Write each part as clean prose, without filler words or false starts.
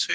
Sí,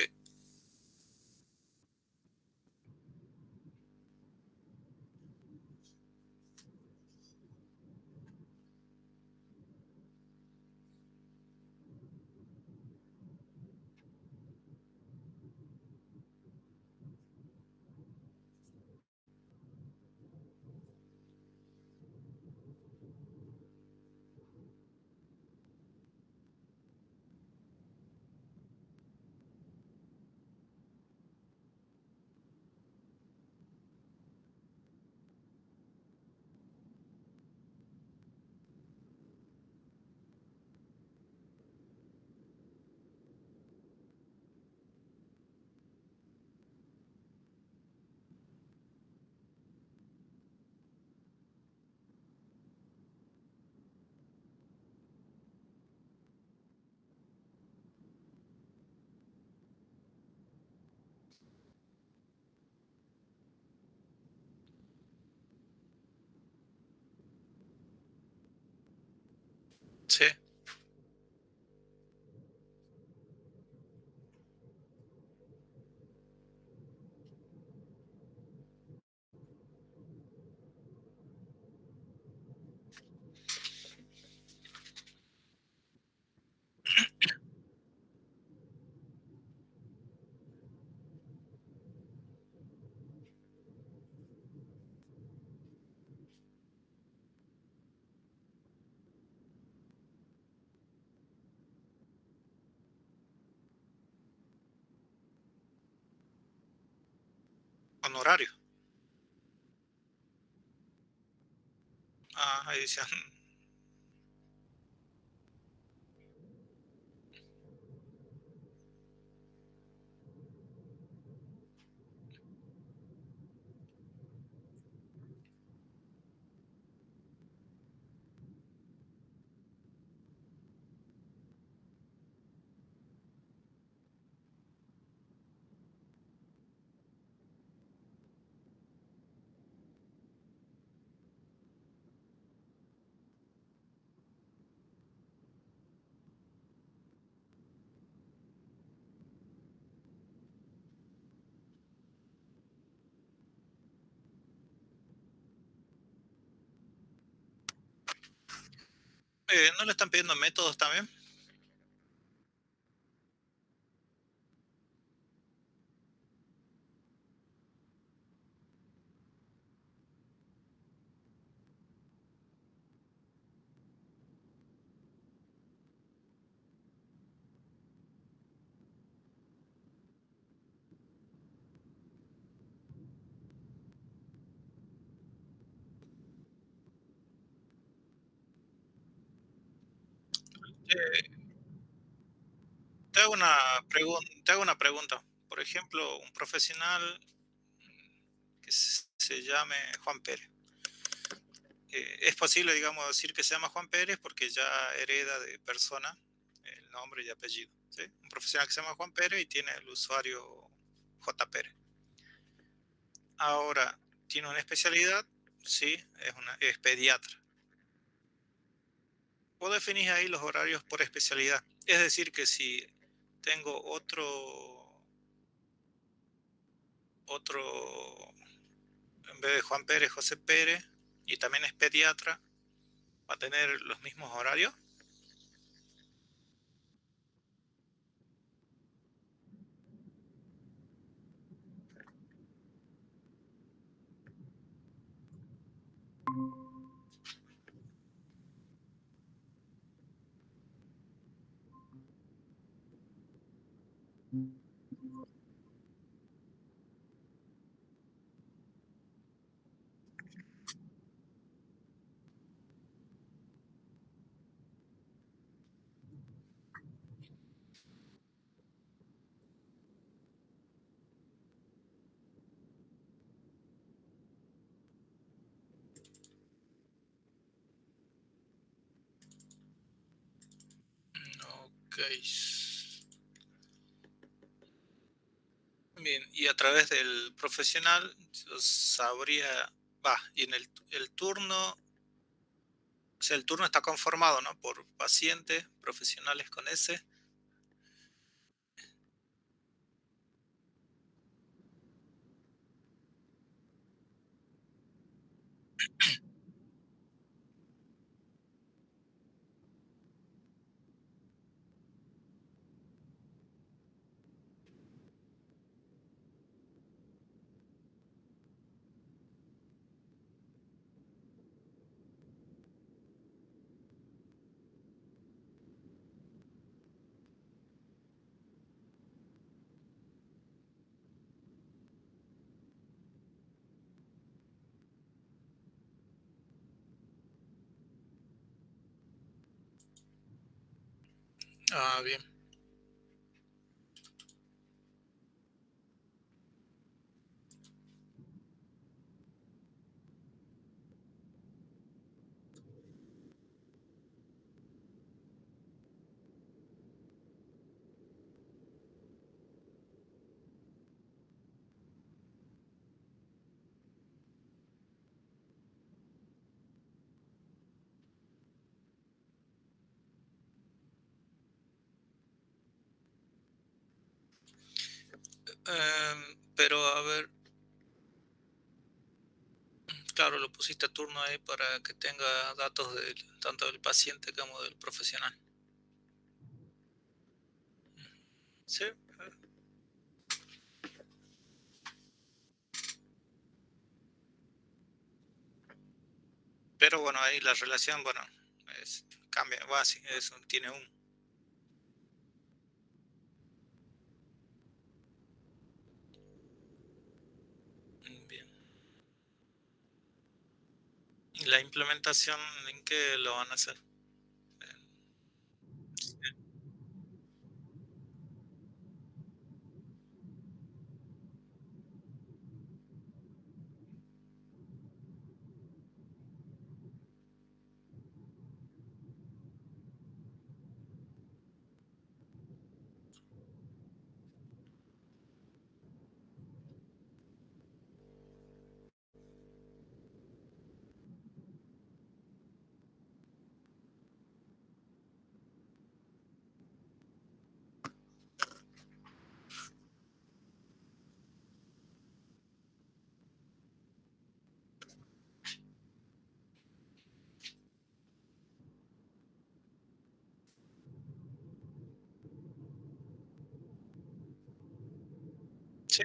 sí. Honorario. Ah, ahí decían. ¿No le están pidiendo métodos también? Eh, te hago una pregunta. Por ejemplo, un profesional que se llame Juan Pérez. Es posible, digamos, decir que se llama Juan Pérez porque ya hereda de persona el nombre y apellido. ¿Sí? Un profesional que se llama Juan Pérez y tiene el usuario J. Pérez. Ahora, tiene una especialidad, sí, es pediatra. Vos definís ahí los horarios por especialidad. Es decir, que si tengo otro, en vez de Juan Pérez, José Pérez, y también es pediatra, va a tener los mismos horarios. Ok. Bien, y a través del profesional yo sabría, y en el turno, o sea, el turno está conformado, ¿no? Por pacientes, profesionales con ese. Ah, bien. Pero a ver, claro, lo pusiste a turno ahí para que tenga datos tanto del paciente como del profesional. Sí, pero bueno, ahí la relación, bueno, cambia, va así, tiene un. Bien. ¿Y la implementación en qué lo van a hacer? Sí,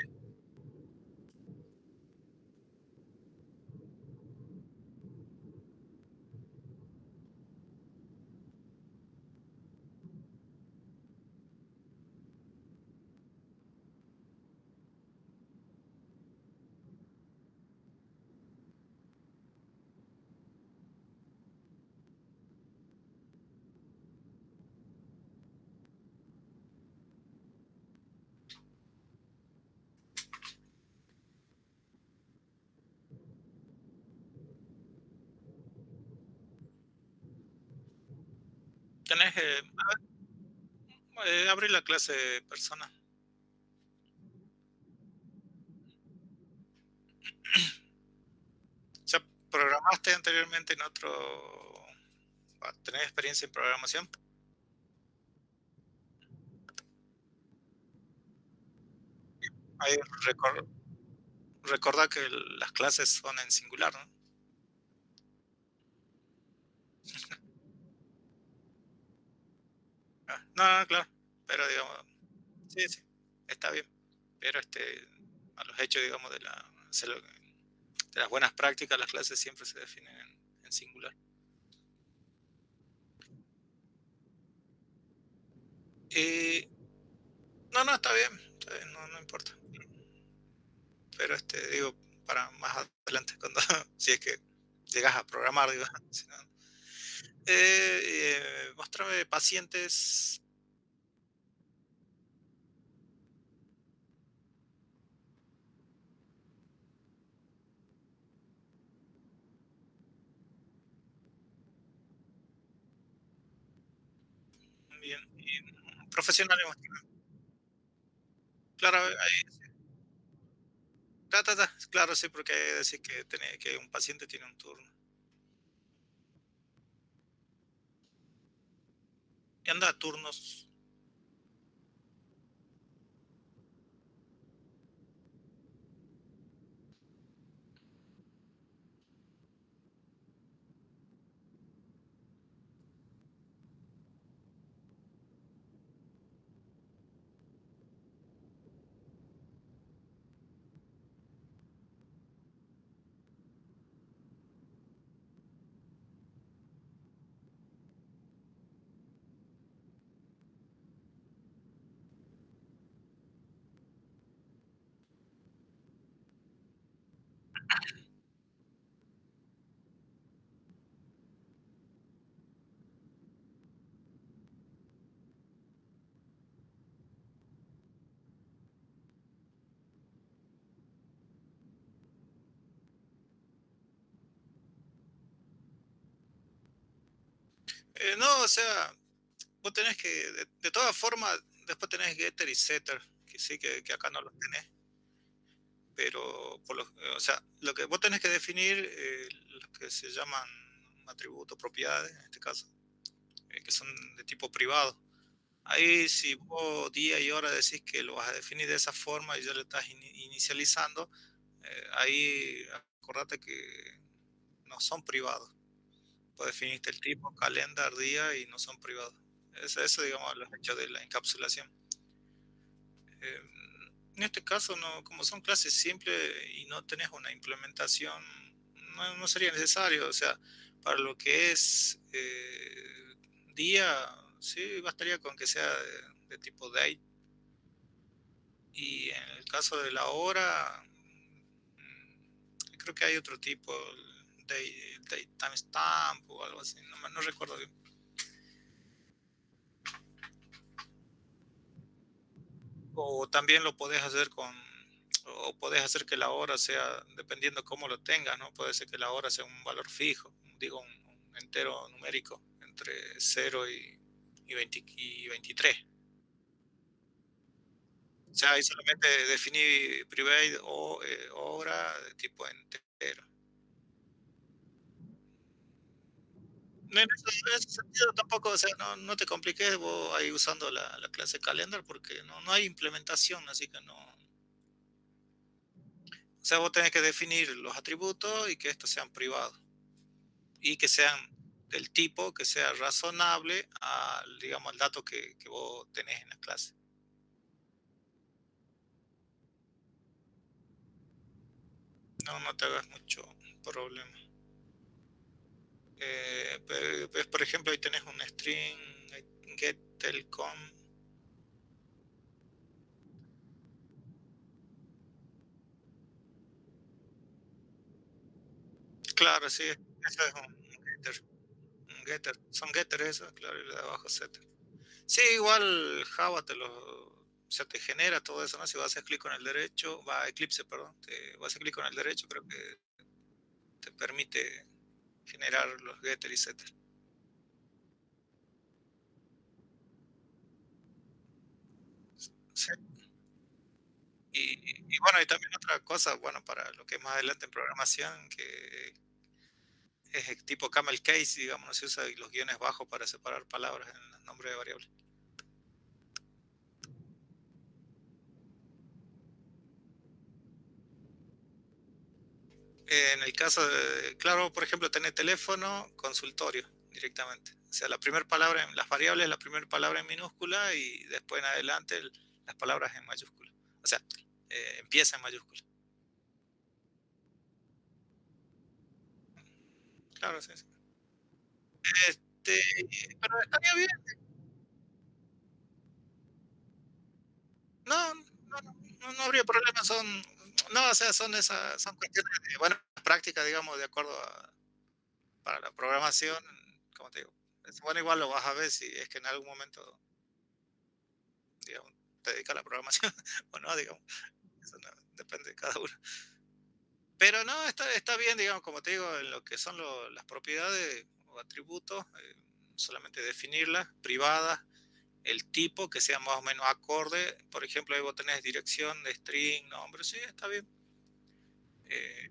tenés que abrir la clase persona. O sea, programaste anteriormente en otro. ¿Tenés experiencia en programación? Ahí recordá que las clases son en singular, ¿no? No, no, claro, pero digamos, sí, sí, está bien. Pero a los hechos, digamos, de las buenas prácticas, las clases siempre se definen en singular. Eh, no, no, está bien, no, no importa. Pero digo, para más adelante, cuando, si es que llegas a programar, digo, si no. Muéstrame pacientes. Bien, y profesionales, muéstrame. Claro, ahí, claro, sí, porque hay que decir que un paciente tiene un turno. Y anda a turnos. No, o sea, vos tenés que, de todas formas, después tenés getter y setter, que sí, que acá no los tenés, pero o sea, lo que vos tenés que definir, lo que se llaman atributos, propiedades, en este caso, que son de tipo privado. Ahí si vos día y hora decís que lo vas a definir de esa forma y ya lo estás inicializando, ahí acordate que no son privados. Vos definiste el tipo, calendar, día y no son privados. Eso digamos, los hechos de la encapsulación. Eh, en este caso, no, como son clases simples y no tenés una implementación, no sería necesario. O sea, para lo que es día, sí, bastaría con que sea de tipo date. Y en el caso de la hora, creo que hay otro tipo, el date timestamp o algo así, no recuerdo bien. O también lo podés hacer o podés hacer que la hora sea, dependiendo cómo lo tengas, ¿no? Puede ser que la hora sea un valor fijo, digo, un entero numérico entre 0 y 20 y 23. O sea, ahí solamente definí private o hora de tipo entero. No, en ese sentido tampoco, o sea, no te compliques vos ahí usando la clase calendar porque no hay implementación, así que no. O sea, vos tenés que definir los atributos y que estos sean privados y que sean del tipo que sea razonable al, digamos, al dato que vos tenés en la clase. No te hagas mucho problema. Pues, por ejemplo, ahí tenés un string get telcom. Claro, sí, eso es un getter. Un getter. Son getter esos, claro, y de abajo setter. Sí, igual Java o sea, te genera todo eso, ¿no? Si vas a hacer clic con el derecho, va Eclipse, perdón, te vas a hacer clic con el derecho, creo que te permite generar los getter y setter. Sí. Y bueno, y también otra cosa, bueno, para lo que es más adelante en programación, que es el tipo camel case, digamos, no se usa los guiones bajos para separar palabras en el nombre de variables. En el caso de, claro, por ejemplo, tener teléfono, consultorio directamente. O sea, la primera palabra, las variables, la primera palabra en minúscula y después en adelante las palabras en mayúscula. O sea, empieza en mayúscula. Claro, sí, sí. Este, pero estaría bien. No, no habría problema. No, o sea, son cuestiones de buenas prácticas, digamos, de acuerdo para la programación, como te digo. Bueno, igual lo vas a ver si es que en algún momento, digamos, te dedicas a la programación o no, digamos. Eso depende de cada uno. Pero no, está bien, digamos, como te digo, en lo que son las propiedades o atributos, solamente definirlas, privadas, el tipo que sea más o menos acorde. Por ejemplo, ahí vos tenés dirección de string, nombre, sí, está bien. Eh,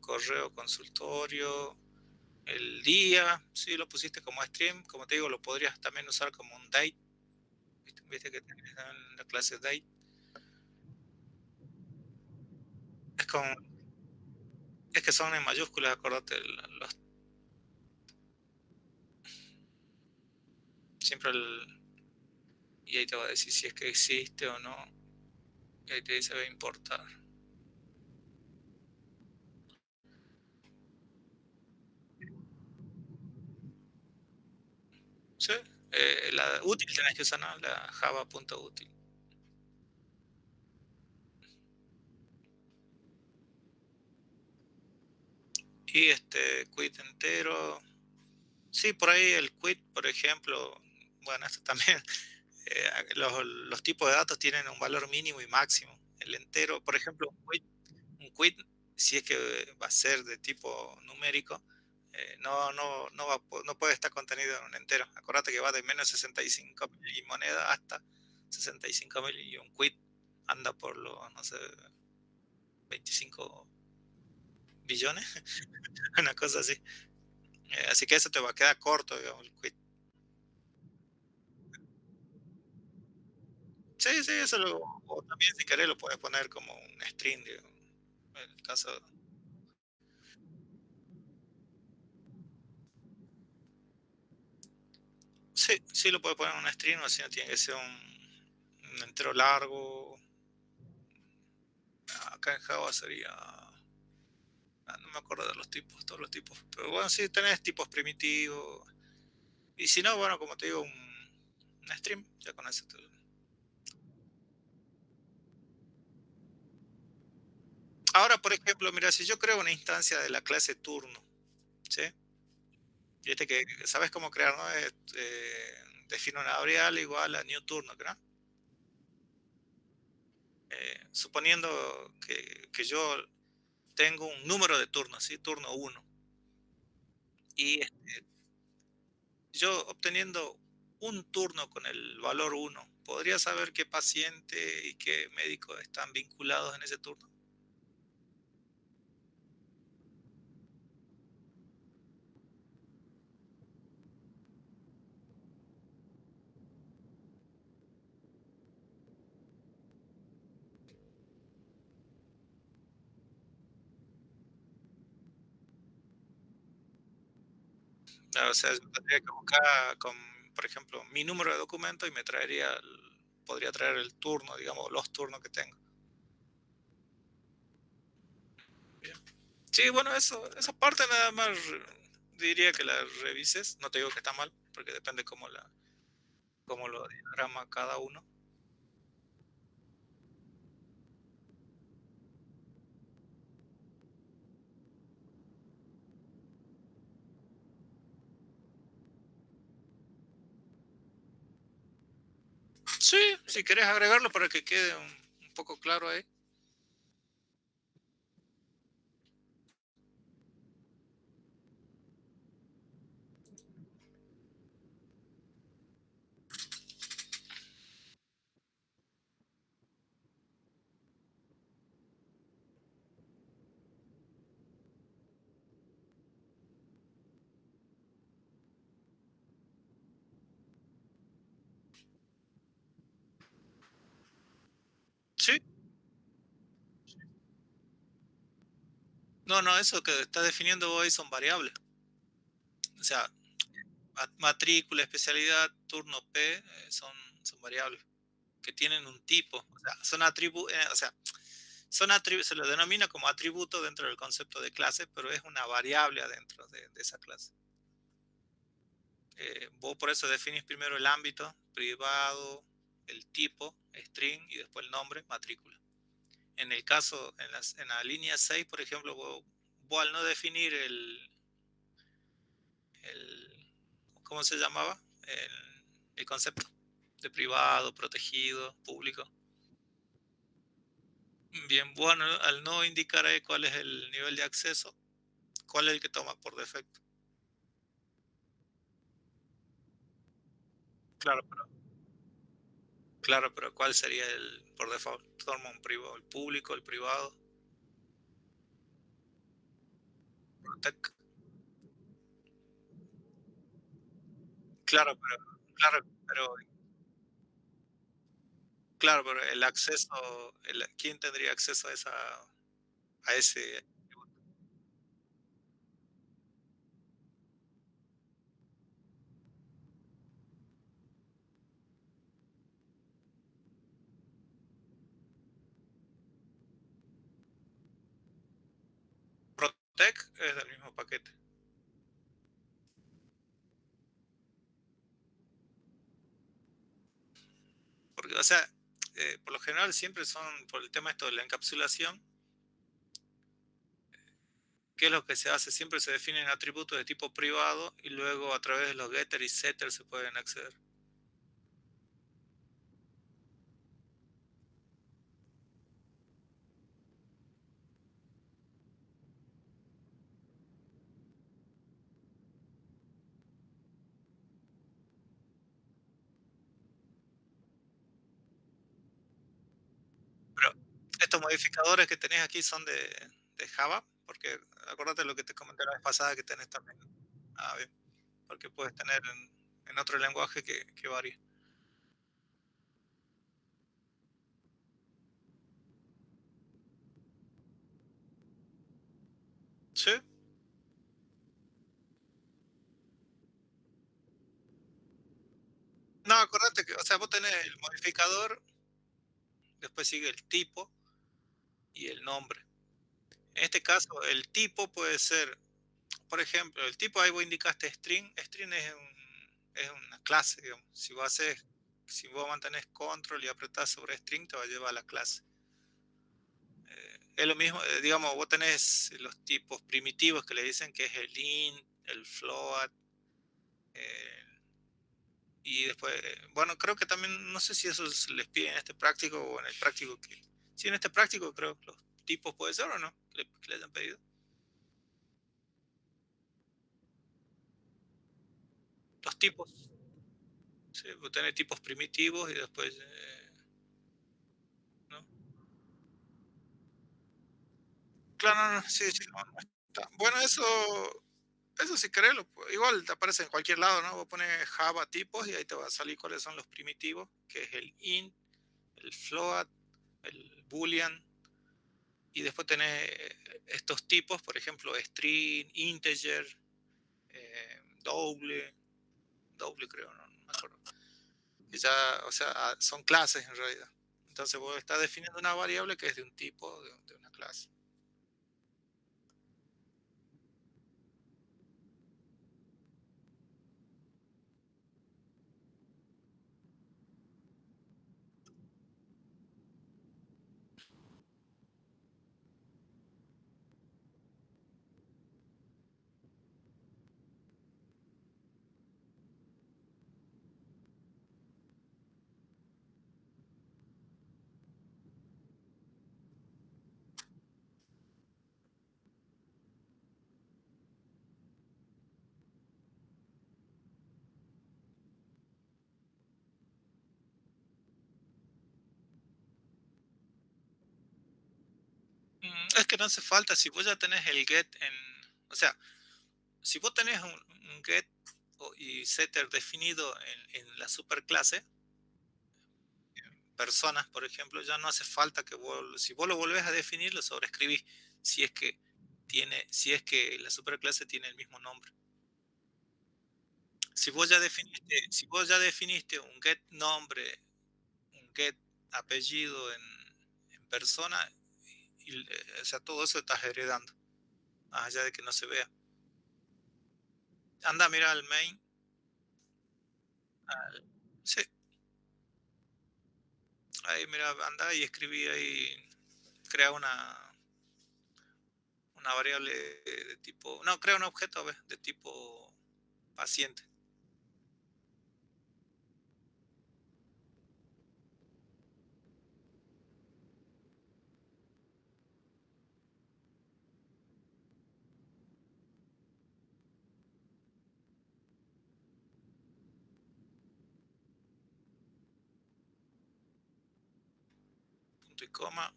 correo consultorio, el día, sí, lo pusiste como stream, como te digo, lo podrías también usar como un date, viste que tenés en la clase date. Es, con, es que son en mayúsculas, acordate, siempre y ahí te va a decir si es que existe o no, y ahí te dice va a importar. ¿Sí? La útil tenés que usar, ¿no? La java.util. Y quit entero. Sí, por ahí el quit, por ejemplo, bueno, esto también, los tipos de datos tienen un valor mínimo y máximo. El entero, por ejemplo, un quit, si es que va a ser de tipo numérico, no puede estar contenido en un entero. Acordate que va de menos 65.000 y moneda hasta 65.000 y un quit anda por los, no sé, 25 billones, una cosa así. Así que eso te va a quedar corto, digamos, el quit. Sí, sí, o también si querés lo puedes poner como un string, digamos, en el caso. Sí, sí lo puedes poner en un string, o si no tiene que ser un entero largo. Acá en Java sería, no me acuerdo de los tipos, todos los tipos. Pero bueno, sí tenés tipos primitivos. Y si no, bueno, como te digo, un stream, ya con eso te... Ahora, por ejemplo, mira, si yo creo una instancia de la clase turno, ¿sí? Viste que sabes cómo crear, ¿no? Defino una variable igual a new turno, ¿verdad? Suponiendo que yo tengo un número de turnos, ¿sí? Turno uno. Y yo obteniendo un turno con el valor uno, ¿podría saber qué paciente y qué médico están vinculados en ese turno? O sea, yo tendría que buscar con, por ejemplo, mi número de documento y me traería, podría traer el turno, digamos, los turnos que tengo. Bien. Sí, bueno, esa parte nada más diría que la revises. No te digo que está mal, porque depende cómo lo diagrama cada uno. Sí, si querés agregarlo para que quede un poco claro ahí. Sí, no, no, eso que está definiendo vos ahí son variables. O sea, matrícula, especialidad, turno P, son variables que tienen un tipo. O sea, son atributos, o sea, se lo denomina como atributo dentro del concepto de clase, pero es una variable adentro de esa clase. Vos por eso definís primero el ámbito, privado, el tipo, string, y después el nombre, matrícula. En el caso, en la línea 6, por ejemplo, vos al no definir el, ¿cómo se llamaba? El concepto de privado, protegido, público. Bien, bueno, al no indicar ahí cuál es el nivel de acceso, ¿cuál es el que toma por defecto? Claro, claro, pero ¿cuál sería el por default? Toma un privado, el público, el privado, protect. Claro, pero, claro, pero el acceso, ¿quién tendría acceso a ese protect? Es del mismo paquete. Porque, o sea, por lo general siempre son, por el tema esto de la encapsulación, ¿qué es lo que se hace? Siempre se definen atributos de tipo privado y luego a través de los getter y setter se pueden acceder. Estos modificadores que tenés aquí son de Java, porque acuérdate lo que te comenté la vez pasada que tenés también. Ah, bien, porque puedes tener en otro lenguaje que varíe. Sí. No, acuérdate que, o sea, vos tenés el modificador, después sigue el tipo y el nombre. En este caso, el tipo puede ser, por ejemplo, el tipo ahí vos indicaste string. String es una clase, digamos. Si vos mantenés control y apretás sobre string, te va a llevar a la clase. Es lo mismo, digamos, vos tenés los tipos primitivos que le dicen que es el int, el float, eh, y después, bueno, creo que también, no sé si eso se les pide en este práctico o en el práctico que... Sí, en este práctico creo que los tipos puede ser o no, que le hayan pedido. Los tipos, sí, vos tenés tipos primitivos y después, ¿no? Claro, no, no, sí, sí, no, no está. Bueno, eso si querés, igual te aparece en cualquier lado, ¿no? Vos pones Java tipos y ahí te va a salir cuáles son los primitivos, que es el int, el float, el boolean, y después tenés estos tipos, por ejemplo, string, integer, doble, doble creo, no me acuerdo. Que ya, o sea, son clases en realidad. Entonces vos estás definiendo una variable que es de un tipo, de una clase. Es que no hace falta, si vos ya tenés el get en, o sea, si vos tenés un get y setter definido en la superclase, personas, por ejemplo, ya no hace falta que vos, si vos lo volvés a definir, lo sobrescribís, si es que si es que la superclase tiene el mismo nombre. Si vos ya definiste un get nombre, un get apellido en persona, o sea, todo eso estás heredando, más allá de que no se vea. Anda, mira al main, sí, ahí mira, anda y escribí ahí, crea una variable de tipo, no, crea un objeto, a ver, de tipo paciente. Punto y coma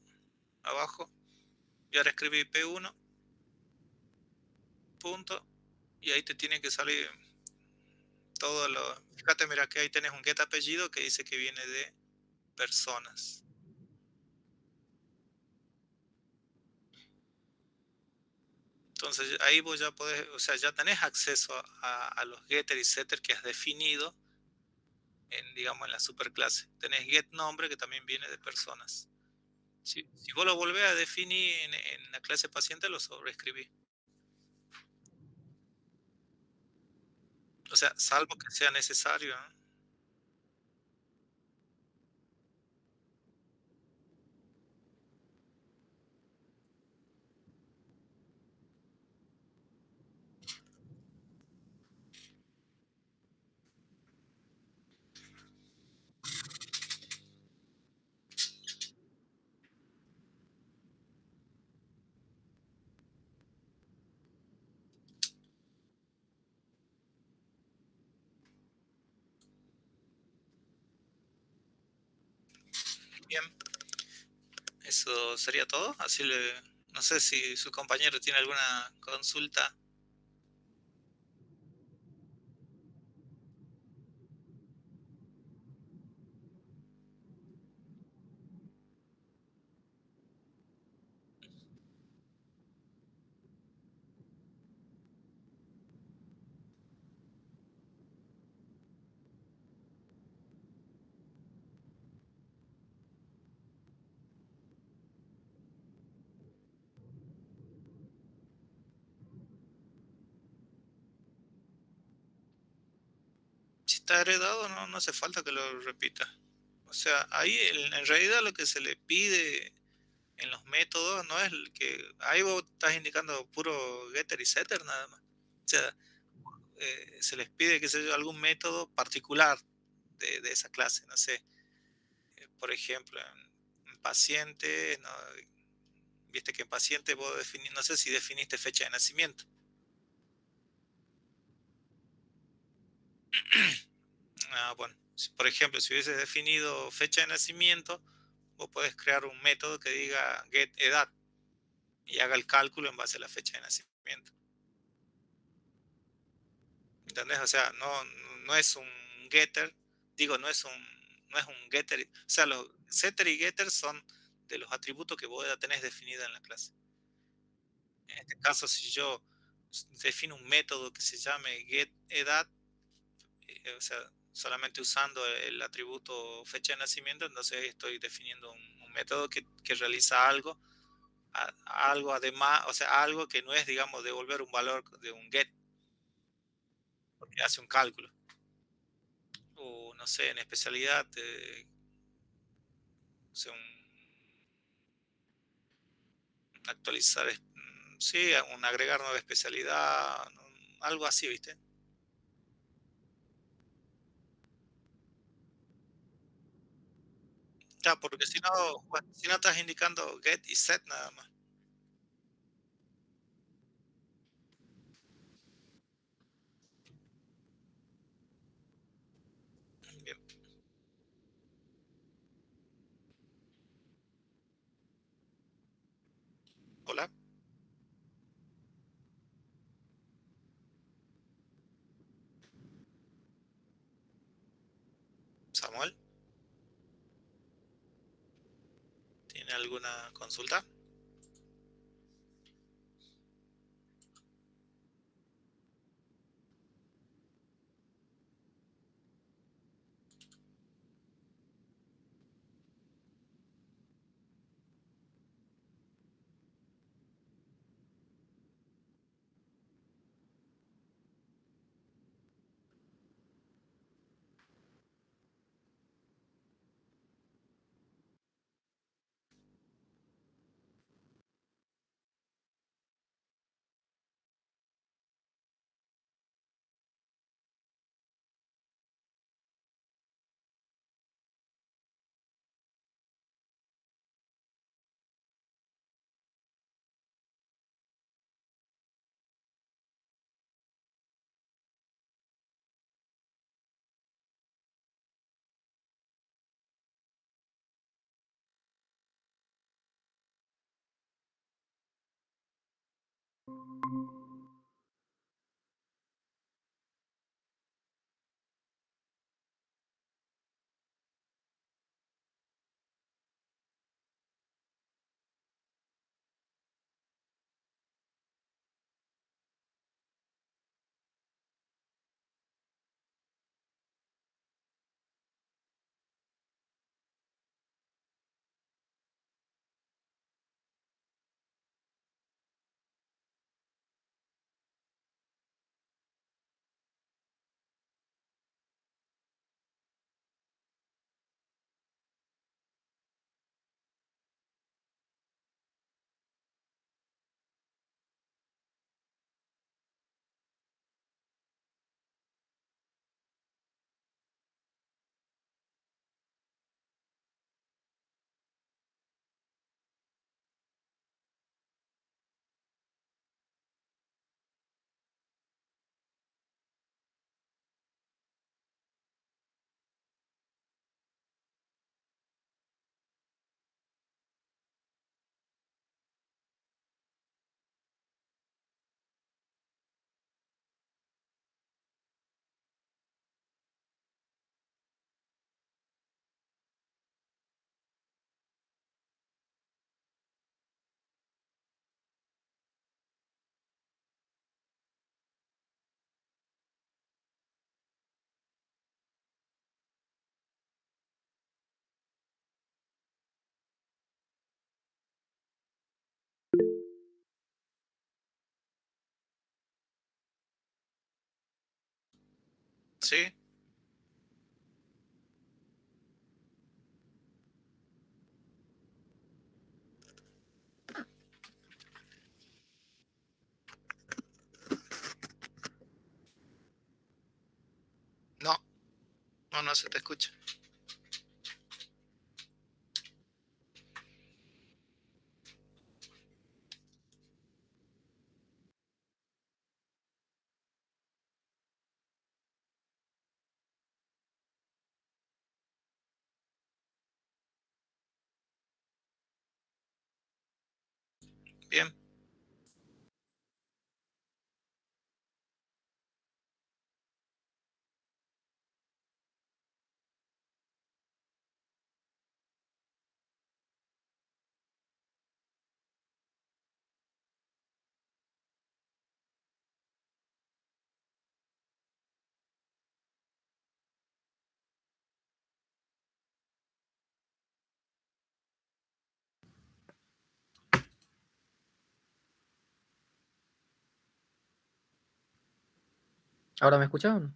abajo, y ahora escribí P1, punto, y ahí te tiene que salir todo lo... Fíjate, mira que ahí tenés un get apellido que dice que viene de personas. Entonces ahí vos ya podés, o sea, ya tenés acceso a los getter y setter que has definido en, digamos, en la superclase. Tenés get nombre que también viene de personas. Si vos lo volvés a definir en la clase paciente, lo sobreescribís. O sea, salvo que sea necesario, ¿no? Bien. ¿Eso sería todo? Así le no sé si su compañero tiene alguna consulta. Si está heredado, no hace falta que lo repita. O sea, ahí en realidad lo que se le pide en los métodos no es el que ahí vos estás indicando puro getter y setter nada más. O sea, se les pide, qué sé yo, algún método particular de esa clase, no sé. Por ejemplo, en paciente, ¿no? Viste que en paciente vos definís, no sé si definiste fecha de nacimiento. Ah, bueno, por ejemplo, si hubieses definido fecha de nacimiento, vos podés crear un método que diga get edad y haga el cálculo en base a la fecha de nacimiento. ¿Entendés? O sea, no es un getter, digo, no es un getter, o sea, los setter y getter son de los atributos que vos ya tenés definidos en la clase. En este caso, si yo defino un método que se llame getEdad, o sea, solamente usando el atributo fecha de nacimiento, entonces estoy definiendo un método que realiza algo, algo además, o sea, algo que no es, digamos, devolver un valor de un get, porque hace un cálculo. O no sé, en especialidad, o sea, actualizar, sí, un agregar nueva especialidad, algo así, ¿viste? Ya, porque si no, bueno, si no estás indicando get y set nada más. Bien. Hola, Samuel, ¿tiene alguna consulta? ¿sí? No, no, no se te escucha. Bien, ¿Ahora me escucharon?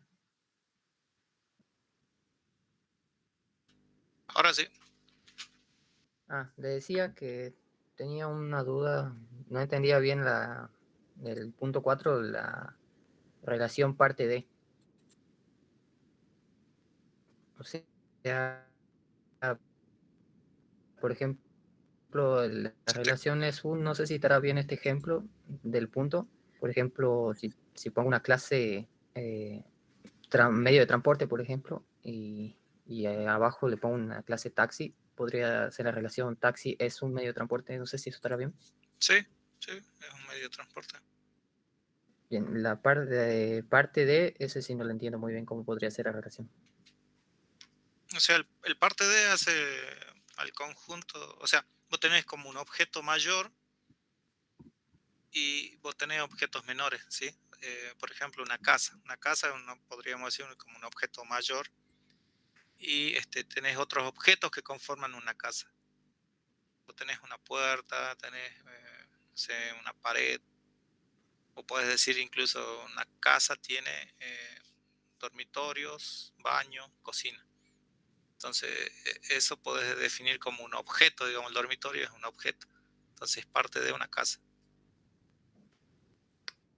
ahora sí. Le decía que tenía una duda, no entendía bien el punto 4, la relación parte de. O sea, por ejemplo, la Se te- relación es no sé si estará bien este ejemplo del punto. Por ejemplo, si pongo una clase medio de transporte, por ejemplo, y abajo le pongo una clase taxi, podría ser la relación taxi es un medio de transporte, no sé si eso estará bien. sí, sí, es un medio de transporte. Bien, la parte de, ese sí no lo entiendo muy bien cómo podría ser la relación. O sea, el parte D hace al conjunto, o sea, vos tenés como un objeto mayor y vos tenés objetos menores, ¿sí? Por ejemplo, una casa. Una casa podríamos decir como un objeto mayor y tenés otros objetos que conforman una casa. Vos tenés una puerta, tenés, no sé, una pared, o puedes decir incluso una casa tiene dormitorios, baño, cocina. Entonces, eso puedes definir como un objeto, digamos, el dormitorio es un objeto. Entonces, es parte de una casa.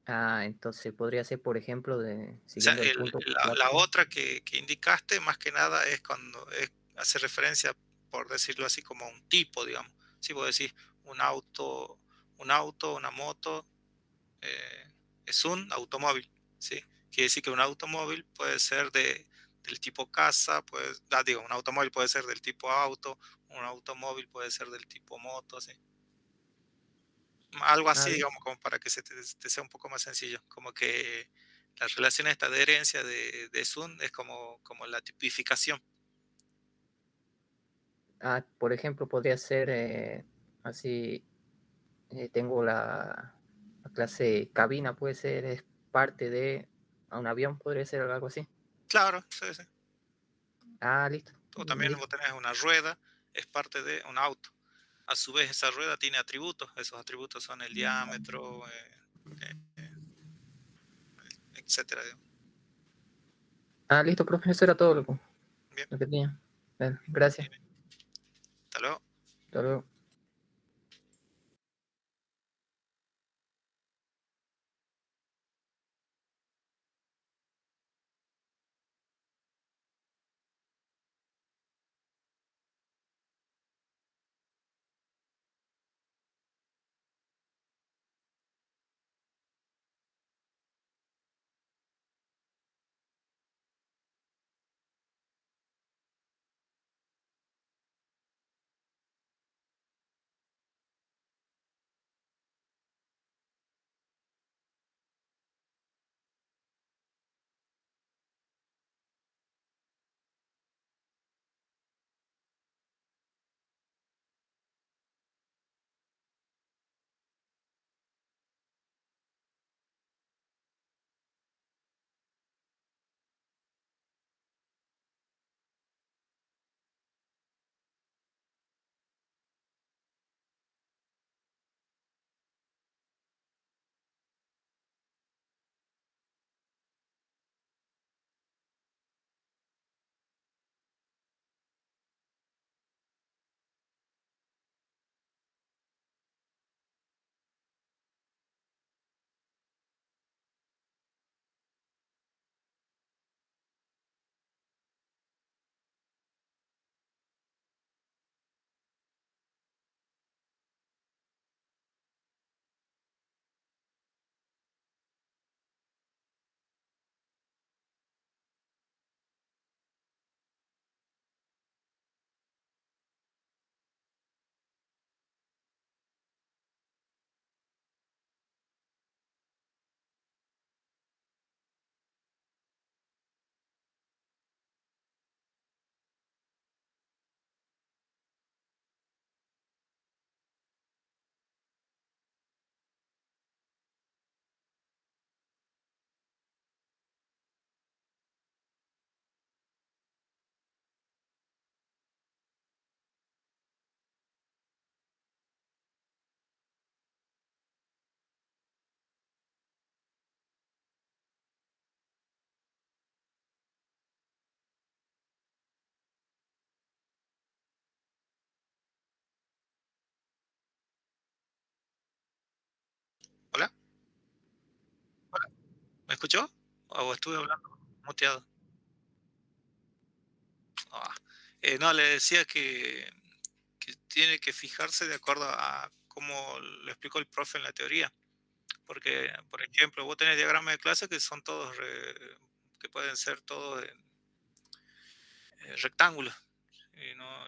Entonces podría ser, por ejemplo, O sea, siguiendo el punto la 4. otra que indicaste, más que nada, es cuando hace referencia, por decirlo así, como a un tipo, digamos. Si vos decís un auto, una moto, eh, es un automóvil, ¿sí? Quiere decir que un automóvil puede ser del tipo casa, digo, un automóvil puede ser del tipo auto, un automóvil puede ser del tipo moto, ¿sí? Algo así, Listo. digamos, como para que te sea un poco más sencillo. Como que la relación esta de herencia de Sun es como la tipificación. Por ejemplo, podría ser así, tengo la clase cabina, puede ser, es parte de a un avión, podría ser algo así. Claro, sí, sí. Listo, O también listo. vos tenés una rueda, es parte de un auto. A su vez, esa rueda tiene atributos. Esos atributos son el diámetro, etcétera. Digamos. Listo, profe, eso era todo Bien, lo que tenía. Bueno, gracias. bien. Hasta luego. Hasta luego. Hola, hola, ¿me escuchó? ¿O estuve hablando muteado? Ah, no, le decía que tiene que fijarse de acuerdo a cómo lo explicó el profe en la teoría. Porque, por ejemplo, vos tenés diagramas de clase que son todos, que pueden ser todos rectángulos.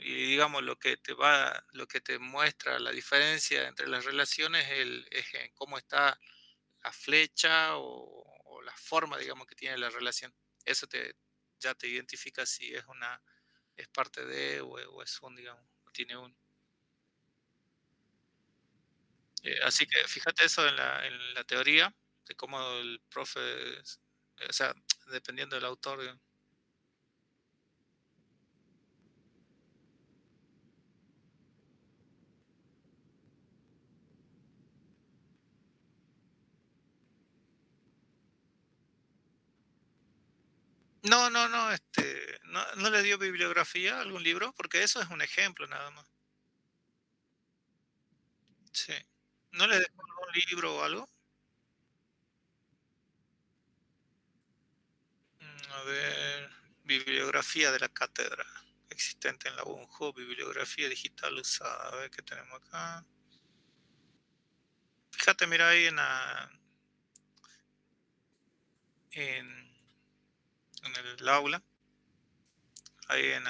Y digamos, lo que te muestra la diferencia entre las relaciones es en cómo está la flecha o la forma, digamos, que tiene la relación. Eso ya te identifica si es parte de o es un, digamos, o tiene un. Así que fíjate eso en la teoría, de cómo el profe, o sea, dependiendo del autor. No, no, no, no le dio bibliografía a algún libro, porque eso es un ejemplo nada más. Sí. ¿No le dejó algún libro o algo? A ver, bibliografía de la cátedra existente en la UNJU, bibliografía digital usada. A ver qué tenemos acá. Fíjate, mira ahí en, en el aula, ahí en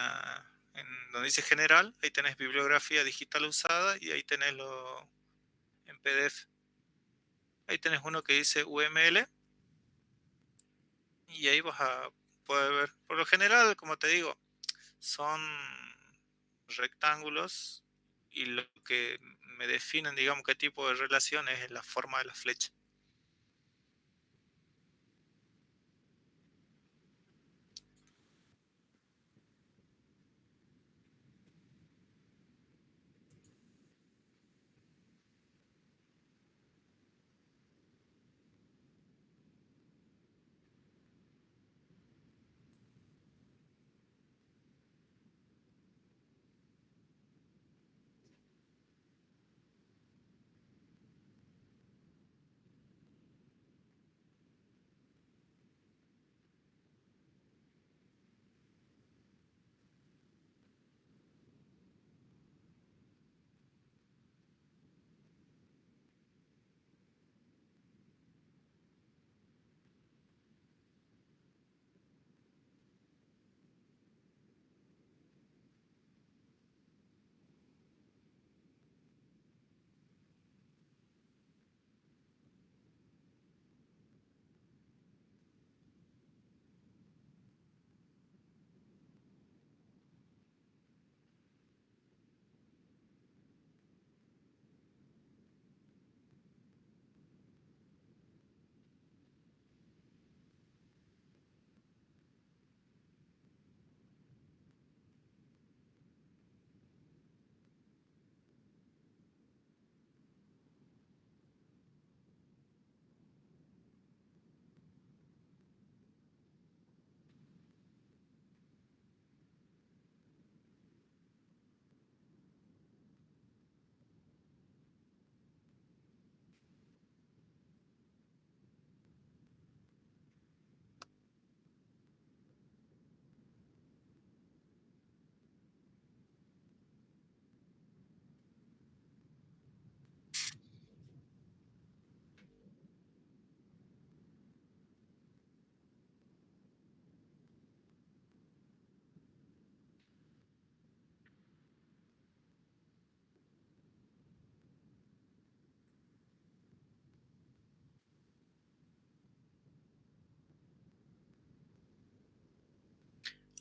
donde dice general, ahí tenés bibliografía digital usada y ahí tenés lo en PDF. Ahí tenés uno que dice UML y ahí vas a poder ver. Por lo general, como te digo, son rectángulos y lo que me definen, digamos, qué tipo de relación es la forma de la flecha.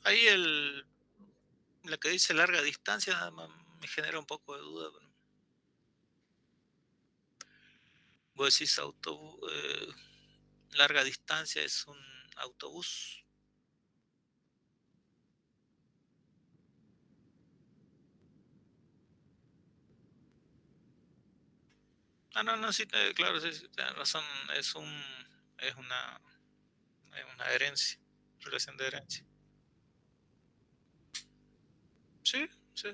Ahí la que dice larga distancia nada más me genera un poco de duda. Vos decís autobús, larga distancia es un autobús. Ah, no, no, sí, claro, sí, sí, tienes razón, es un, es una, es una herencia, relación de herencia. Sí, sí.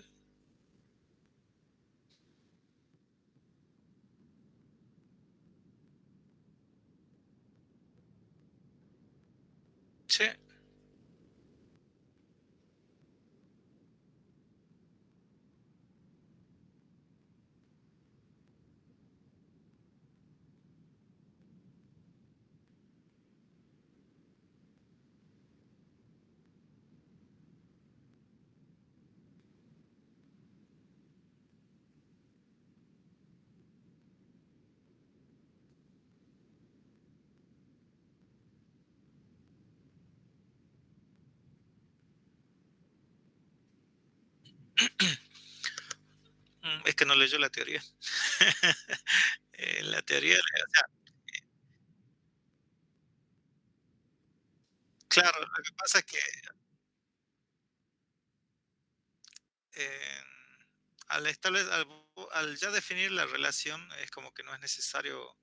Sí. Es que no leyó la teoría. La teoría, o sea, claro, lo que pasa es que, em, al ya definir la relación, es como que no es necesario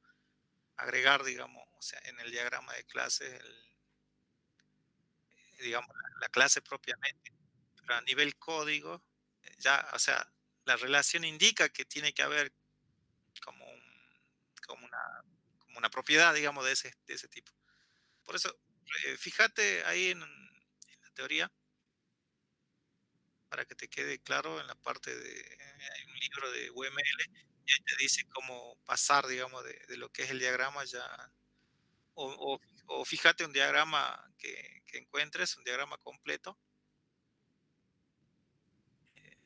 agregar, digamos, o sea, en el diagrama de clases, digamos, la clase propiamente, pero a nivel código, ya, o sea, la relación indica que tiene que haber como como una, como una propiedad, digamos, de ese tipo. Por eso, fíjate ahí en la teoría, para que te quede claro en la parte hay un libro de UML, y ahí te dice cómo pasar, digamos, de lo que es el diagrama ya, o, o, o fíjate un diagrama que encuentres, un diagrama completo,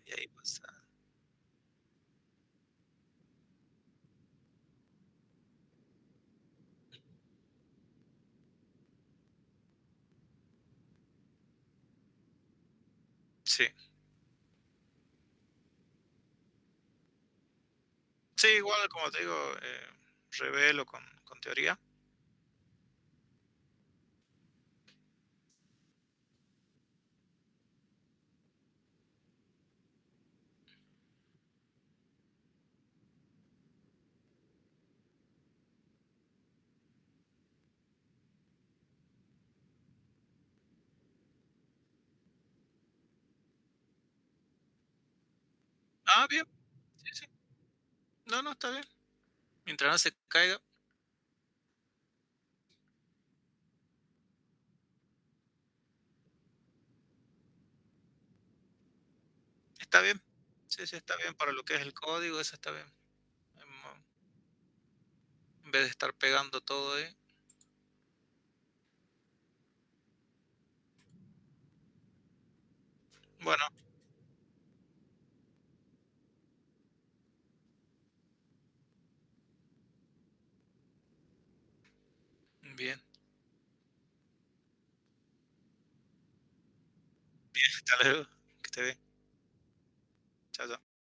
y ahí vas sí. Sí, igual como te digo, revelo con teoría. Ah, bien, sí, sí. No, no, está bien. Mientras no se caiga, está bien. Sí, sí, está bien para lo que es el código, eso está bien. Em, En vez de estar pegando todo ahí. Bueno, bien, hasta luego. Que esté bien. Chao, chao.